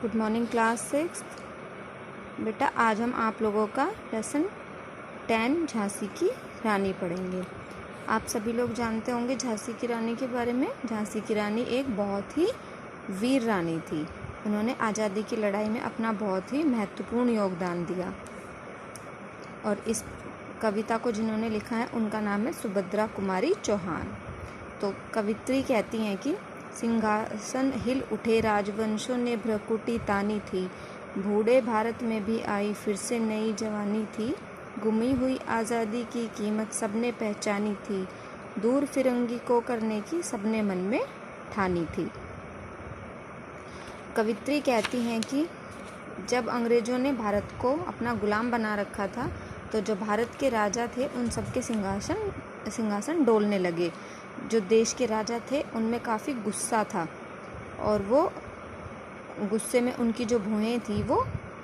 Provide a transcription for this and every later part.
Good morning class 6। बेटा आज हम आप लोगों का लेसन 10 झांसी की रानी पढ़ेंगे। आप सभी लोग जानते होंगे झांसी की रानी के बारे में। झांसी की रानी एक बहुत ही वीर रानी थी। उन्होंने आज़ादी की लड़ाई में अपना बहुत ही महत्वपूर्ण योगदान दिया। और इस कविता को जिन्होंने लिखा है उनका नाम है सुभद्रा कुमारी चौहान। तो कवित्री कहती हैं कि सिंहासन हिल उठे राजवंशों ने भ्रकुटी तानी थी, बूढ़े भारत में भी आई फिर से नई जवानी थी, गुमी हुई आज़ादी की कीमत सबने पहचानी थी, दूर फिरंगी को करने की सबने मन में ठानी थी। कवित्री कहती हैं कि जब अंग्रेज़ों ने भारत को अपना गुलाम बना रखा था तो जो भारत के राजा थे उन सबके सिंहासन डोलने लगे। जो देश के राजा थे उनमें काफ़ी गुस्सा था और वो गुस्से में उनकी जो भुएं थी वो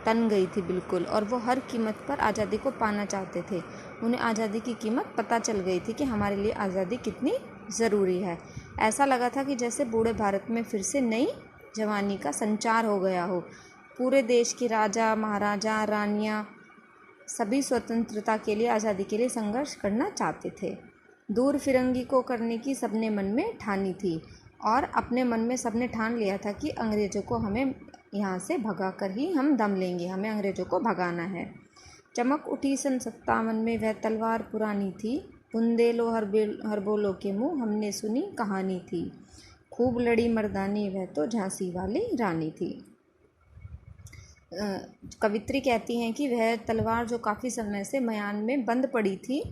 तन गई थी बिल्कुल, और वो हर कीमत पर आज़ादी को पाना चाहते थे। उन्हें आज़ादी की कीमत पता चल गई थी कि हमारे लिए आज़ादी कितनी ज़रूरी है। ऐसा लगा था कि जैसे बूढ़े भारत में फिर से नई जवानी का संचार हो गया हो। पूरे देश के राजा महाराजा रानियाँ सभी स्वतंत्रता के लिए आज़ादी के लिए संघर्ष करना चाहते थे। दूर फिरंगी को करने की सबने मन में ठानी थी, और अपने मन में सबने ठान लिया था कि अंग्रेज़ों को हमें यहाँ से भगा कर ही हम दम लेंगे, हमें अंग्रेज़ों को भगाना है। चमक उठी सन 57 में वह तलवार पुरानी थी, बुंदेलो हरबोलो के मुँह हमने सुनी कहानी थी, खूब लड़ी मर्दानी वह तो झांसी वाली रानी थी। कवित्री कहती हैं कि वह तलवार जो काफ़ी समय से मयान में बंद पड़ी थी,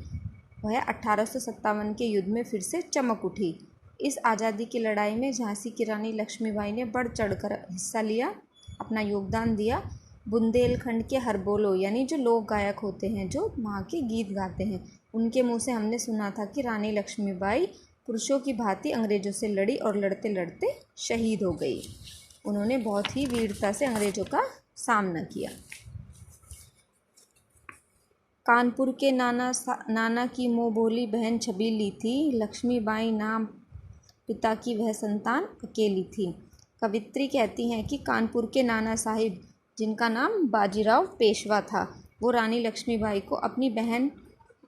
वह 1857 के युद्ध में फिर से चमक उठी। इस आज़ादी की लड़ाई में झांसी की रानी लक्ष्मीबाई ने बढ़ चढ़कर हिस्सा लिया, अपना योगदान दिया। बुंदेलखंड के हरबोलो यानी जो लोक गायक होते हैं, जो वहाँ के गीत गाते हैं, उनके मुँह से हमने सुना था कि रानी लक्ष्मीबाई पुरुषों की भांति अंग्रेज़ों से लड़ी और लड़ते लड़ते शहीद हो गई। उन्होंने बहुत ही वीरता से अंग्रेज़ों का सामना किया। कानपुर के नाना की मुँह बोली बहन छबीली थी, लक्ष्मीबाई नाम पिता की वह संतान अकेली थी। कवित्री कहती हैं कि कानपुर के नाना साहिब, जिनका नाम बाजीराव पेशवा था, वो रानी लक्ष्मीबाई को अपनी बहन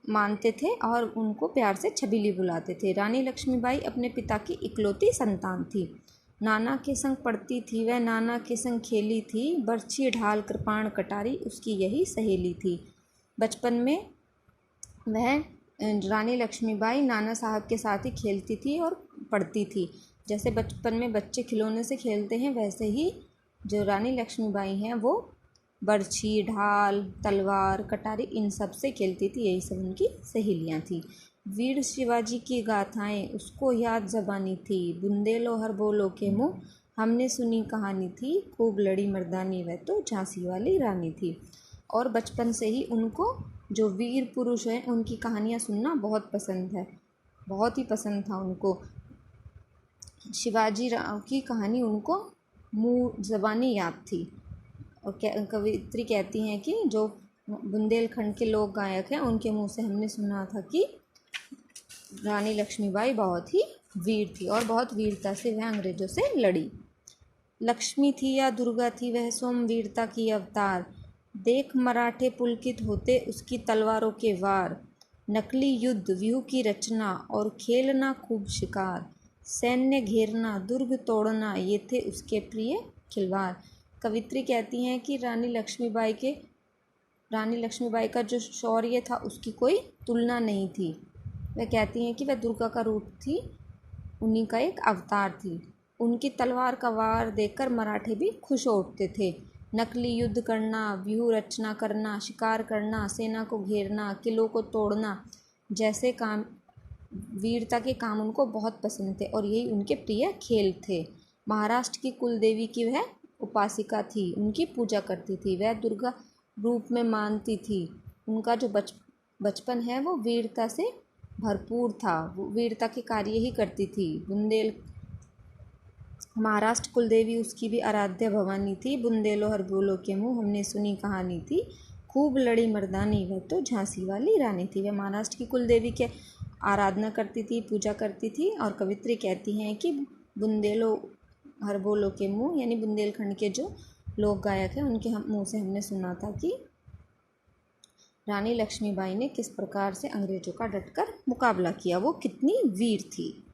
मानते थे और उनको प्यार से छबीली बुलाते थे। रानी लक्ष्मीबाई अपने पिता की इकलौती संतान थी। नाना के संग पढ़ती थी वह, नाना के संग खेली थी, बर्छी ढाल कृपाण कटारी उसकी यही सहेली थी। बचपन में वह रानी लक्ष्मीबाई नाना साहब के साथ ही खेलती थी और पढ़ती थी। जैसे बचपन में बच्चे खिलौने से खेलते हैं, वैसे ही जो रानी लक्ष्मीबाई हैं वो बर्छी ढाल तलवार कटारी इन सब से खेलती थी। यही सब उनकी सहेलियाँ थी। वीर शिवाजी की गाथाएं उसको याद ज़बानी थी, बुंदेलो हरबोलो के मुँह हमने सुनी कहानी थी, खूब लड़ी मर्दानी वह तो झांसी वाली रानी थी। और बचपन से ही उनको जो वीर पुरुष हैं उनकी कहानियाँ सुनना बहुत पसंद है, बहुत ही पसंद था उनको। शिवाजी राव की कहानी उनको मुँह ज़बानी याद थी। और कवित्री कहती हैं कि जो बुंदेलखंड के लोक गायक हैं उनके मुँह से हमने सुना था कि रानी लक्ष्मीबाई बहुत ही वीर थी और बहुत वीरता से वह अंग्रेज़ों से लड़ी। लक्ष्मी थी या दुर्गा थी वह सोम वीरता की अवतार, देख मराठे पुलकित होते उसकी तलवारों के वार, नकली युद्ध व्यूह की रचना और खेलना खूब शिकार, सैन्य घेरना दुर्ग तोड़ना ये थे उसके प्रिय खिलवाड़। कवित्री कहती हैं कि रानी लक्ष्मीबाई का जो शौर्य था उसकी कोई तुलना नहीं थी। वह कहती हैं कि वह दुर्गा का रूप थी, उन्हीं का एक अवतार थी। उनकी तलवार का वार देखकर मराठे भी खुश हो उठते थे। नकली युद्ध करना, व्यूह रचना करना, शिकार करना, सेना को घेरना, किलों को तोड़ना जैसे काम, वीरता के काम उनको बहुत पसंद थे और यही उनके प्रिय खेल थे। महाराष्ट्र की कुल देवी की वह उपासिका थी, उनकी पूजा करती थी, वह दुर्गा रूप में मानती थी। उनका जो बचपन है वो वीरता से भरपूर था, वो वीरता के कार्य ही करती थी। महाराष्ट्र कुलदेवी उसकी भी आराध्य भवानी थी, बुंदेलो हरबोलो के मुँह हमने सुनी कहानी थी, खूब लड़ी मर्दानी वह तो झांसी वाली रानी थी। वह महाराष्ट्र की कुलदेवी के आराधना करती थी, पूजा करती थी। और कवित्री कहती हैं कि बुंदेलो हरबोलो के मुँह यानी बुंदेलखंड के जो लोक गायक हैं उनके मुँह से हमने सुना था कि रानी लक्ष्मीबाई ने किस प्रकार से अंग्रेज़ों का डटकर मुकाबला किया, वो कितनी वीर थी।